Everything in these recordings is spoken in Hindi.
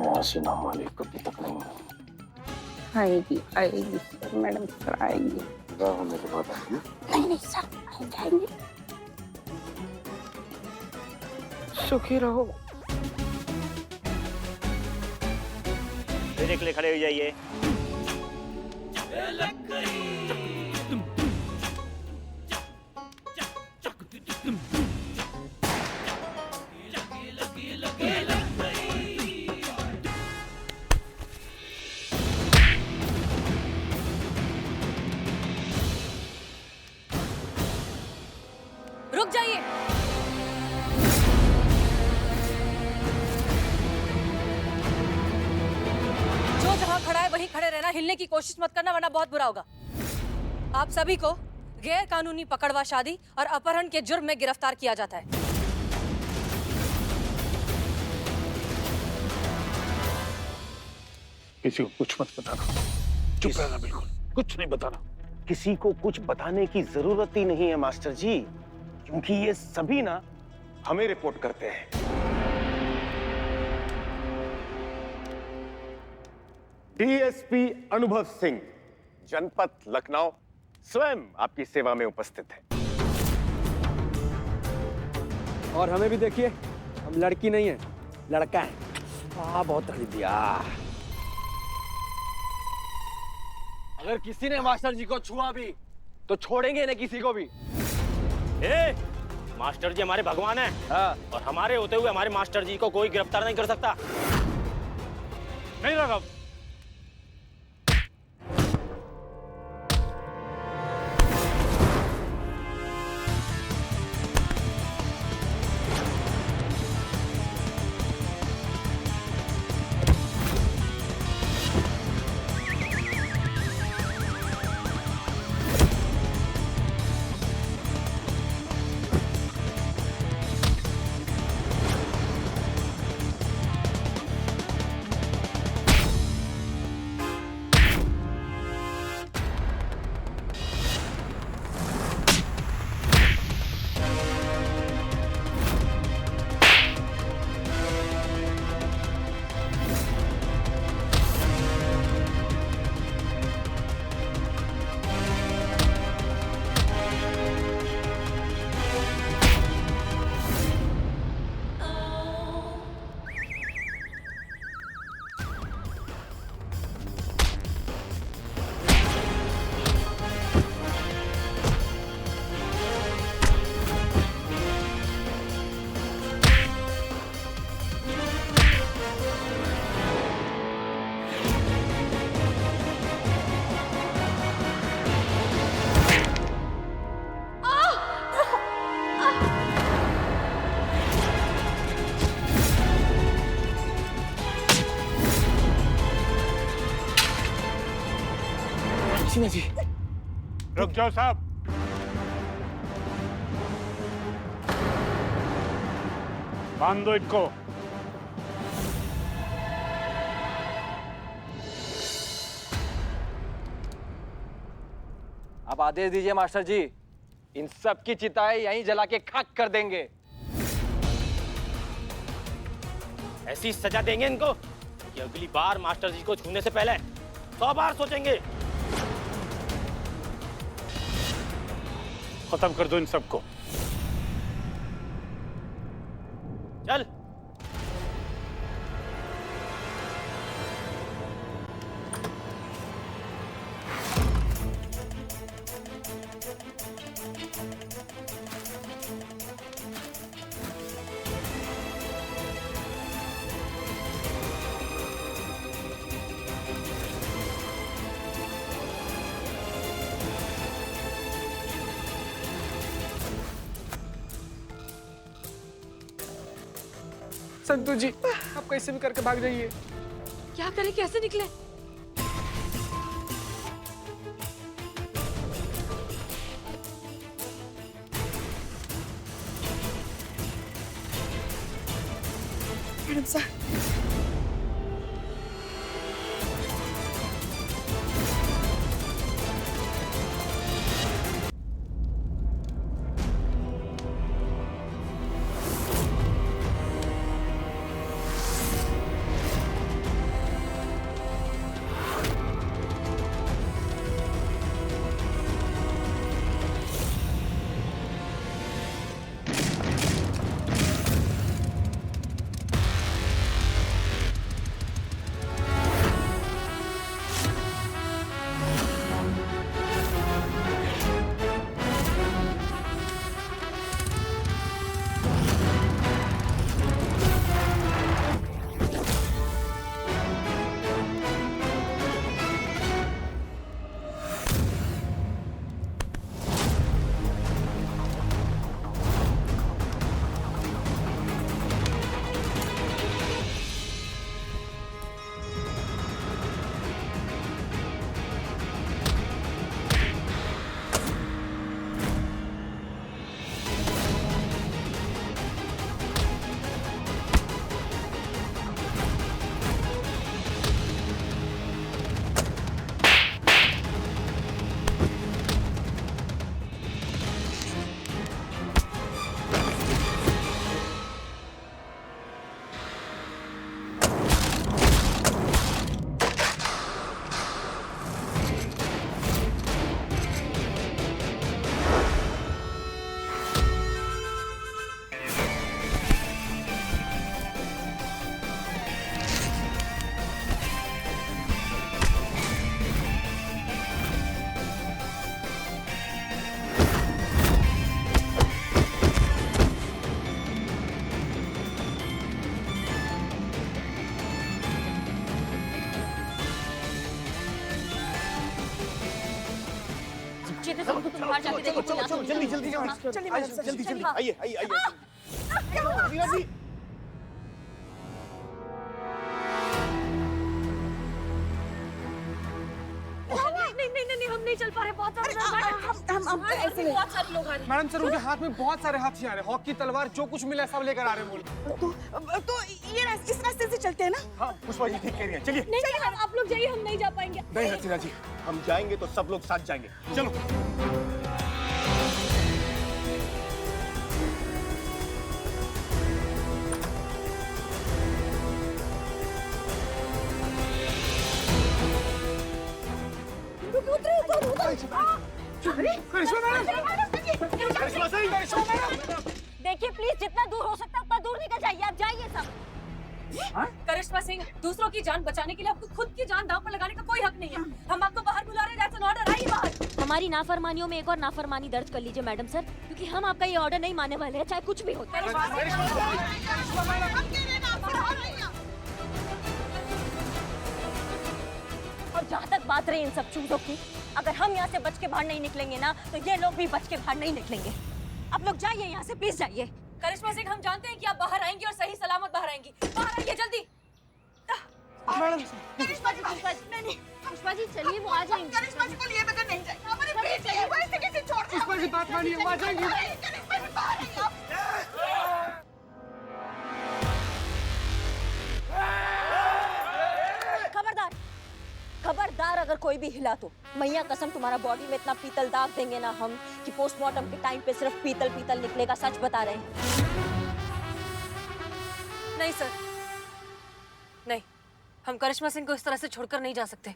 हसीना मालिक कभी तक नहीं आएगी आएगी सर, मैडम सर आएगी। विदा होने के बाद आएगी। नहीं नहीं सर, आ जाएंगे। सुखी रहो। ब्रेक ले खड़े हो जाइए। रुक जाइए। जो जहां खड़ा है वहीं खड़े रहना, हिलने की कोशिश मत करना वरना बहुत बुरा होगा। आप सभी को गैर कानूनी पकड़वा शादी और अपहरण के जुर्म में गिरफ्तार किया जाता है। किसी को कुछ मत बताना, चुप रहना, बिल्कुल कुछ नहीं बताना। किसी को कुछ बताने की जरूरत ही नहीं है मास्टर जी, क्योंकि ये सभी ना हमें रिपोर्ट करते हैं। डीएसपी अनुभव सिंह, जनपद लखनऊ, स्वयं आपकी सेवा में उपस्थित है। और हमें भी देखिए, हम लड़की नहीं है, लड़का है। बहुत तकलीफ दिया। अगर किसी ने मास्टर जी को छुआ भी तो छोड़ेंगे ना किसी को भी। ए, मास्टर जी हमारे भगवान हैं। हाँ। और हमारे होते हुए हमारे मास्टर जी को कोई गिरफ्तार नहीं कर सकता। नहीं राघव। सीना जी, रुक जाओ साहब। बांध दो इनको। आप आदेश दीजिए मास्टर जी, इन सब की चिताएं यहीं जला के खाक कर देंगे। ऐसी सजा देंगे इनको कि अगली बार मास्टर जी को छूने से पहले 100 बार सोचेंगे। खत्म कर दो इन सबको। चल। संतू जी, आप कैसे भी करके भाग जाइए। क्या करें, कैसे निकले? मैडम सर, चेतन तुम बाहर जाके देखो। चलो जल्दी जल्दी जल्दी जल्दी आइए आइए आइए मीरा जी। नहीं, हम नहीं चल पा रहे, बहुत हम ऐसे नहीं। बहुत सारे लोग आ रहे हैं। मैडम सर उनके हाथ में बहुत सारे हथियार है, हॉकी तलवार जो कुछ मिला सब लेकर आ रहे हैं बोल। तो ये इस रास्ते से चलते हैं ना? हाँ पुष्पा जी ठीक कह रही हैं, चलिए। नहीं, आप लोग जाइए, हम नहीं जा पाएंगे। नहीं हसीना जी, हम जाएंगे तो सब लोग साथ जाएंगे, चलो। देखिए प्लीज, जितना दूर हो सकता है उतना दूर निकल जाइए। आप जाइए सब। करिश्मा सिंह, दूसरों की जान बचाने के लिए आपको खुद की जान दांव पर लगाने का कोई हक नहीं है। हम आपको बाहर बुला रहे हैं, दैट्स एन ऑर्डर। आइए बाहर। हमारी नाफरमानियों में एक और नाफरमानी दर्ज कर लीजिए मैडम सर, क्योंकि हम आपका ये ऑर्डर नहीं मानने वाले हैं, चाहे कुछ भी हो। और जहाँ तक बात रही इन सब चीजों की, अगर हम यहाँ से बच के बाहर नहीं निकलेंगे ना, तो ये लोग भी बच के बाहर नहीं निकलेंगे। आप लोग जाइए यहाँ से, प्लीज जाइए। करिश्मा सिंह, हम जानते हैं कि आप बाहर आएंगी और सही सलामत बाहर आएंगी। बाहर आइए जल्दी। पुष्पा जी चलिए, वो आ जाएंगे। करिश्मा जी को लिए बगैर नहीं जाएंगे। हमारे बेटे हैं, वो ऐसे कैसे छोड़ दें? पुष्पा जी बात मानिए, वो आ जाएंगे। करिश्मा जी बाहर आइए आप। खबरदार, खबरदार, अगर कोई भी हिला तो मैया कसम तुम्हारा बॉडी में इतना पीतल दाग देंगे ना हम, कि पोस्टमार्टम के टाइम पे सिर्फ पीतल पीतल निकलेगा। सच बता रहे हैं। नहीं सर, नहीं, हम करिश्मा सिंह को इस तरह से छोड़कर नहीं जा सकते।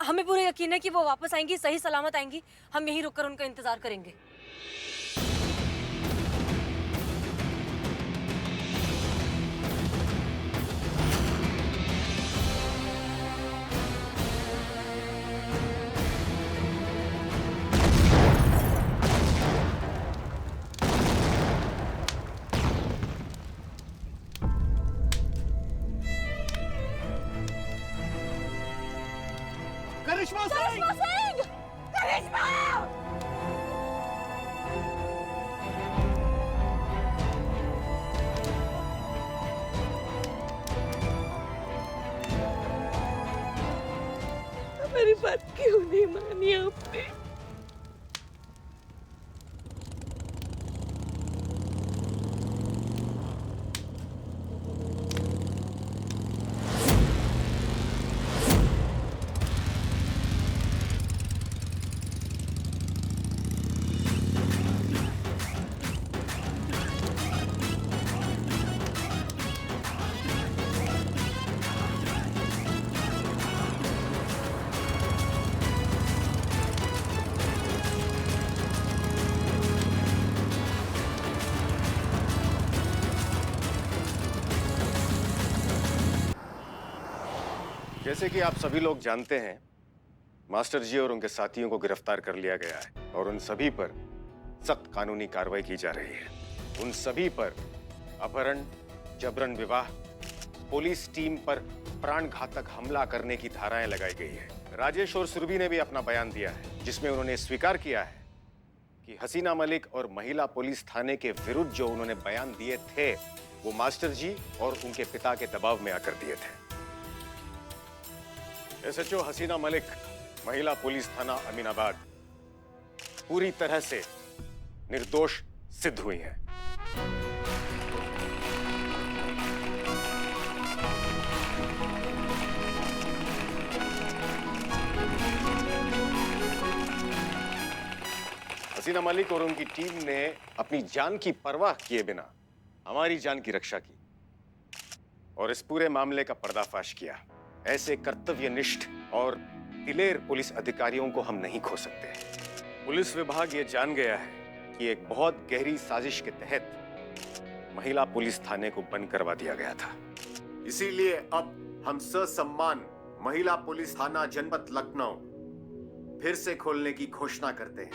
हमें पूरा यकीन है कि वो वापस आएंगी, सही सलामत आएंगी। हम यहीं रुककर उनका इंतजार करेंगे। करिश्मा सिंह! करिश्मा! मेरी बात क्यों नहीं मानी आपने? जैसे कि आप सभी लोग जानते हैं, मास्टर जी और उनके साथियों को गिरफ्तार कर लिया गया है और उन सभी पर सख्त कानूनी कार्रवाई की जा रही है। उन सभी पर अपहरण, जबरन विवाह, पुलिस टीम पर प्राणघातक हमला करने की धाराएं लगाई गई है। राजेश और सुरभि ने भी अपना बयान दिया है, जिसमें उन्होंने स्वीकार किया है कि हसीना मलिक और महिला पुलिस थाने के विरुद्ध जो उन्होंने बयान दिए थे, वो मास्टर जी और उनके पिता के दबाव में आकर दिए थे। एसएचओ हसीना मलिक, महिला पुलिस थाना अमीनाबाद, पूरी तरह से निर्दोष सिद्ध हुई हैं। हसीना मलिक और उनकी टीम ने अपनी जान की परवाह किए बिना हमारी जान की रक्षा की और इस पूरे मामले का पर्दाफाश किया। ऐसे कर्तव्यनिष्ठ और दिलेर पुलिस अधिकारियों को हम नहीं खो सकते। पुलिस विभाग ये जान गया है कि एक बहुत गहरी साजिश के तहत महिला पुलिस थाने को बंद करवा दिया गया था। इसीलिए अब हम ससम्मान महिला पुलिस थाना जनपद लखनऊ फिर से खोलने की घोषणा करते हैं।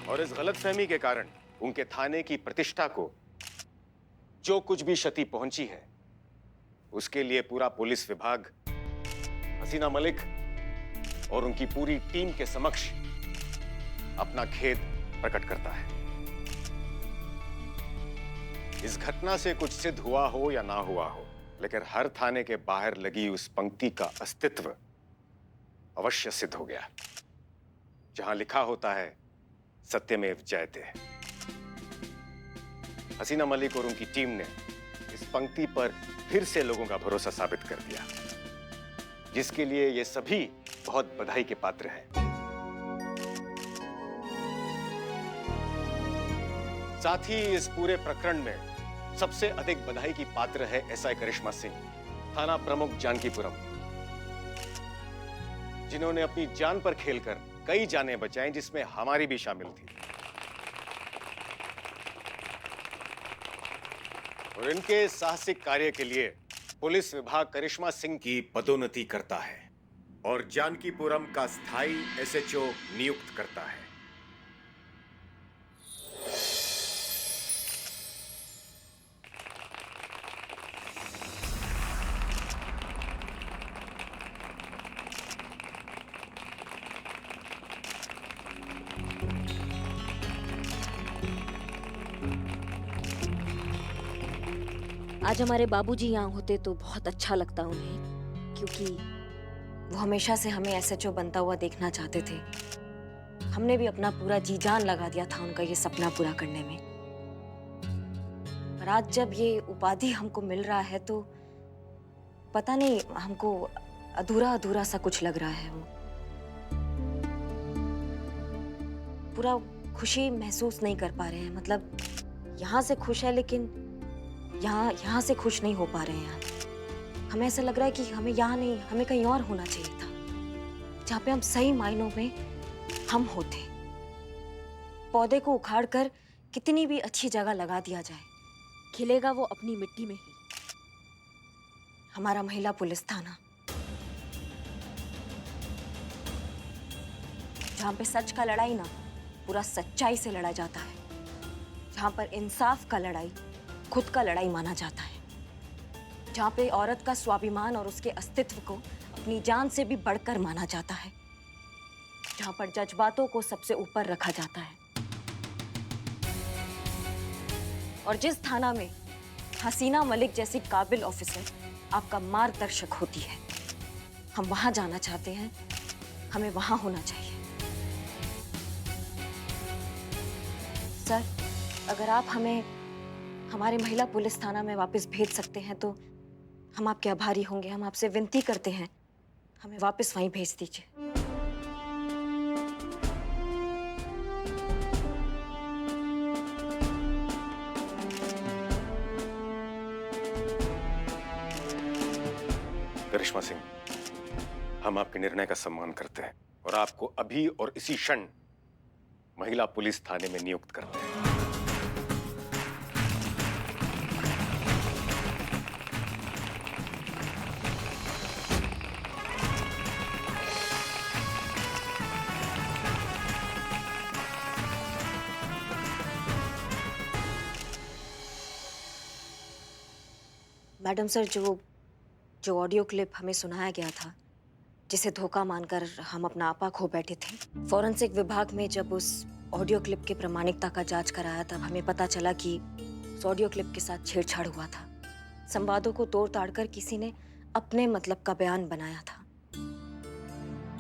और इस गलतफहमी के कारण उनके थाने की प्रतिष्ठा को जो कुछ भी क्षति पहुंची है उसके लिए पूरा पुलिस विभाग हसीना मलिक और उनकी पूरी टीम के समक्ष अपना खेद प्रकट करता है। इस घटना से कुछ सिद्ध हुआ हो या ना हुआ हो, लेकिन हर थाने के बाहर लगी उस पंक्ति का अस्तित्व अवश्य सिद्ध हो गया, जहां लिखा होता है सत्यमेव जयते। हसीना मलिक और उनकी टीम ने इस पंक्ति पर फिर से लोगों का भरोसा साबित कर दिया, जिसके लिए ये सभी बहुत बधाई के पात्र हैं। साथ ही इस पूरे प्रकरण में सबसे अधिक बधाई की पात्र है एसआई करिश्मा सिंह, थाना प्रमुख जानकीपुरम, जिन्होंने अपनी जान पर खेलकर कई जानें बचाई, जिसमें हमारी भी शामिल थी। और इनके साहसिक कार्य के लिए पुलिस विभाग करिश्मा सिंह की पदोन्नति करता है और जानकीपुरम का स्थायी एसएचओ नियुक्त करता है। आज हमारे बाबूजी यहाँ होते तो बहुत अच्छा लगता उन्हें, क्योंकि वो हमेशा से हमें एसएचओ बनता हुआ देखना चाहते थे। हमने भी अपना पूरा जी जान लगा दिया था उनका ये सपना पूरा करने में। पर आज जब ये उपाधि हमको मिल रहा है तो पता नहीं, हमको अधूरा अधूरा सा कुछ लग रहा है। वो पूरा खुशी महसूस नहीं कर पा रहे हैं। मतलब यहाँ से खुश है लेकिन यहाँ से खुश नहीं हो पा रहे हैं। हमें ऐसा लग रहा है कि हमें यहाँ नहीं, हमें कहीं और होना चाहिए था, जहाँ पे हम सही मायनों में हम होते। पौधे को उखाड़कर कितनी भी अच्छी जगह लगा दिया जाए, खिलेगा वो अपनी मिट्टी में ही। हमारा महिला पुलिस थाना, जहाँ पे सच का लड़ाई ना पूरा सच्चाई से लड़ा जाता है, जहाँ पर इंसाफ का लड़ाई खुद का लड़ाई माना जाता है, जहाँ पे औरत का स्वाभिमान और उसके अस्तित्व को अपनी जान से भी बढ़कर माना जाता है, जहाँ पर जज्बातों को सबसे ऊपर रखा जाता है। और जिस थाना में हसीना मलिक जैसी काबिल ऑफिसर आपका मार्गदर्शक होती है, हम वहां जाना चाहते हैं, हमें वहां होना चाहिए। सर, अगर आप हमें हमारे महिला पुलिस थाना में वापस भेज सकते हैं तो हम आपके आभारी होंगे। हम आपसे विनती करते हैं, हमें वापस वहीं भेज दीजिए। करिश्मा सिंह, हम आपके निर्णय का सम्मान करते हैं और आपको अभी और इसी क्षण महिला पुलिस थाने में नियुक्त करते हैं। मैडम सर, जो ऑडियो क्लिप हमें सुनाया गया था, जिसे धोखा मानकर हम अपना आपा खो बैठे थे, फॉरेंसिक विभाग में जब उस ऑडियो क्लिप की प्रामाणिकता का जांच कराया तब हमें पता चला कि उस ऑडियो क्लिप के साथ छेड़छाड़ हुआ था। संवादों को तोड़ ताड़ कर किसी ने अपने मतलब का बयान बनाया था।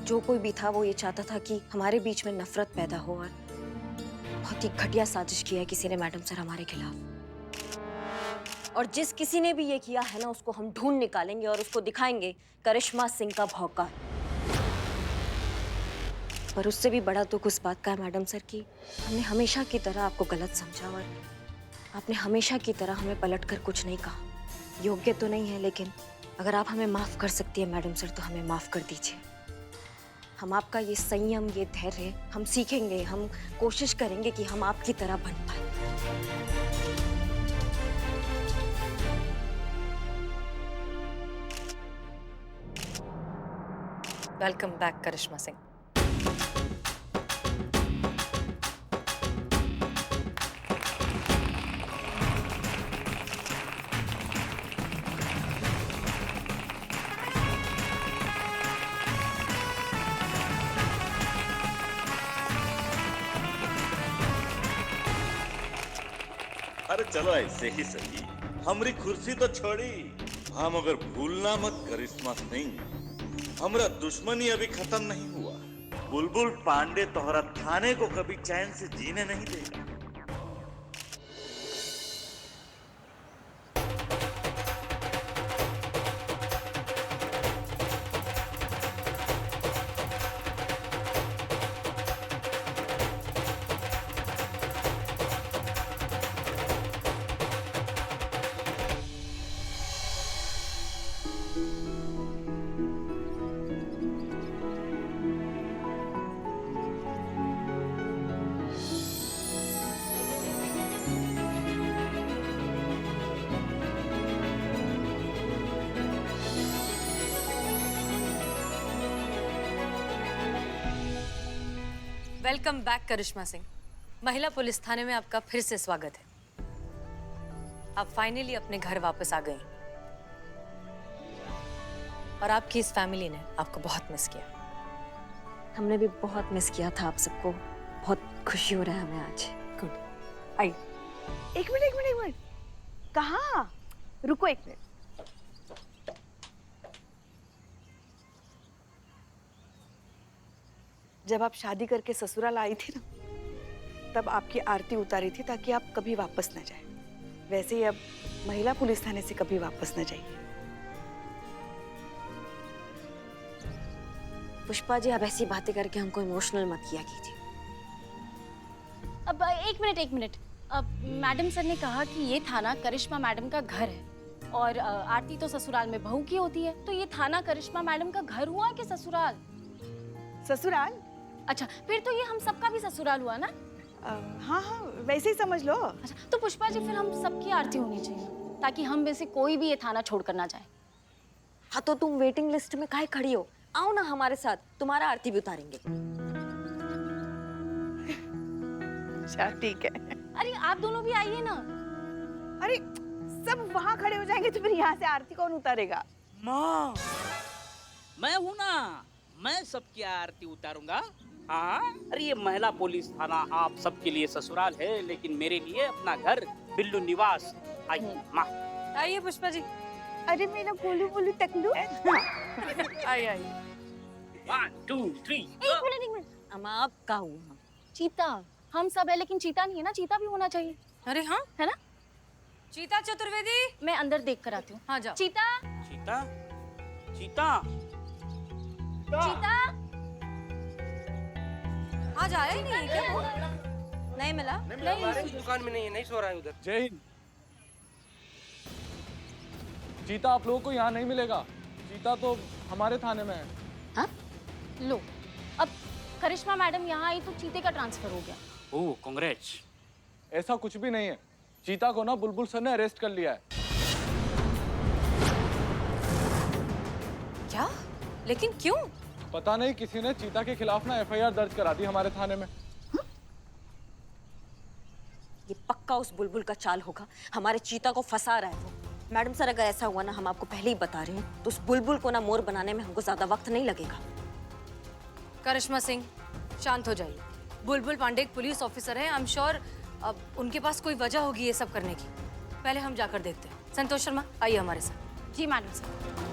जो कोई भी था वो ये चाहता था कि हमारे बीच में नफरत पैदा हो, और बहुत ही घटिया साजिश की है किसी ने मैडम सर हमारे खिलाफ। और जिस किसी ने भी ये किया है ना, उसको हम ढूंढ निकालेंगे और उसको दिखाएंगे करिश्मा सिंह का भौकाल। पर उससे भी बड़ा दुख उस बात का है मैडम सर कि हमने हमेशा की तरह आपको गलत समझा और आपने हमेशा की तरह हमें पलटकर कुछ नहीं कहा। योग्य तो नहीं है, लेकिन अगर आप हमें माफ कर सकती है मैडम सर तो हमें माफ कर दीजिए। हम आपका ये संयम, ये धैर्य हम सीखेंगे, हम कोशिश करेंगे कि हम आपकी तरह बन पाए। वेलकम बैक करिश्मा सिंह। अरे चलो ऐसे ही सही, हमारी कुर्सी तो छोड़ी, हम अगर भूलना मत करिश्मा सिंह, हमारा दुश्मनी अभी खत्म नहीं हुआ। बुलबुल पांडे तोहरा थाने को कभी चैन से जीने नहीं देगा। वेलकम बैक करिश्मा सिंह। महिला पुलिस थाने में आपका फिर से स्वागत है। आप फाइनली अपने घर वापस आ गई और आपकी इस फैमिली ने आपको बहुत मिस किया। हमने भी बहुत मिस किया था आप सबको। बहुत खुशी हो रहा है हमें आज। गुड। आई एक मिनट कहाँ? रुको एक मिनट। जब आप शादी करके ससुराल आई थी ना, तब आपकी आरती उतारी थी ताकि आप कभी वापस न जाए। वैसे ही अब महिला पुलिस थाने से कभी वापस न जाइए। पुष्पा जी, अब ऐसी बातें करके हमको इमोशनल मत किया कीजिए। अब एक मिनट। अब मैडम सर ने कहा कि ये थाना करिश्मा मैडम का घर है और आरती तो ससुराल में बहू की होती है, तो ये थाना करिश्मा मैडम का घर हुआ कि ससुराल? ससुराल? अच्छा, फिर तो ये हम सबका भी ससुराल हुआ ना? हाँ, वैसे ही समझ लो। अच्छा, तो पुष्पा जी फिर हम सबकी आरती होनी चाहिए ताकि हम में से कोई भी ये थाना छोड़कर ना जाए। हाँ, तो तुम वेटिंग लिस्ट में काहे खड़ी हो? आओ ना हमारे साथ, तुम्हारा आरती भी उतारेंगे। अच्छा ठीक है। अरे आप दोनों भी आइए ना। अरे सब वहाँ खड़े हो जाएंगे तो फिर यहाँ से आरती कौन उतारेगा? माँ, मैं हूँ ना, मैं सबकी आरती उतारूंगा। हाँ, अरे ये महिला पुलिस थाना आप सबके लिए ससुराल है, लेकिन मेरे लिए अपना घर बिल्लू निवास। आइए माँ। आइए पुष्पा जी। अरे मेरा बोलू तकलू। आइए। 1 2 3। एक मिनट। अम्मा, आप का हुआ? चीता हम सब है, लेकिन चीता नहीं है ना। चीता भी होना चाहिए। अरे हाँ, है ना? चीता चतुर्वेदी, मैं अंदर देख कर आती हूँ। हाँ जाओ। चीता। चीता, चीता, चीता। आज आया ही नहीं क्या वो? नहीं मिला? नहीं, दुकान में नहीं है, नहीं सो रहा है उधर। जय हिंद। चीता आप लोगों को यहाँ नहीं मिलेगा। चीता तो हमारे थाने में है। हाँ? लो, अब करिश्मा मैडम यहाँ आई तो चीते का ट्रांसफर हो गया। ओह कांग्रेट्स। ऐसा कुछ भी नहीं है। चीता को ना बुलबुल सर ने अरेस्ट कर लिया है। क्या? लेकिन क्यों? पता नहीं, किसी ने चीता के खिलाफ ना एफआईआर दर्ज करा दी हमारे थाने में। ये पक्का उस बुलबुल का चाल होगा। हमारे चीता को फंसा रहा है वो। मैडम सर, अगर ऐसा हुआ ना, हम आपको पहले ही बता रहे हैं, तो उस बुलबुल को ना मोर बनाने में हमको ज्यादा वक्त नहीं लगेगा। करिश्मा सिंह, शांत हो जाइए। बुलबुल पांडे एक पुलिस ऑफिसर है। आई एम श्योर अब उनके पास कोई वजह होगी ये सब करने की। पहले हम जाकर देखते हैं। संतोष शर्मा, आइए हमारे साथ। जी मैडम सर।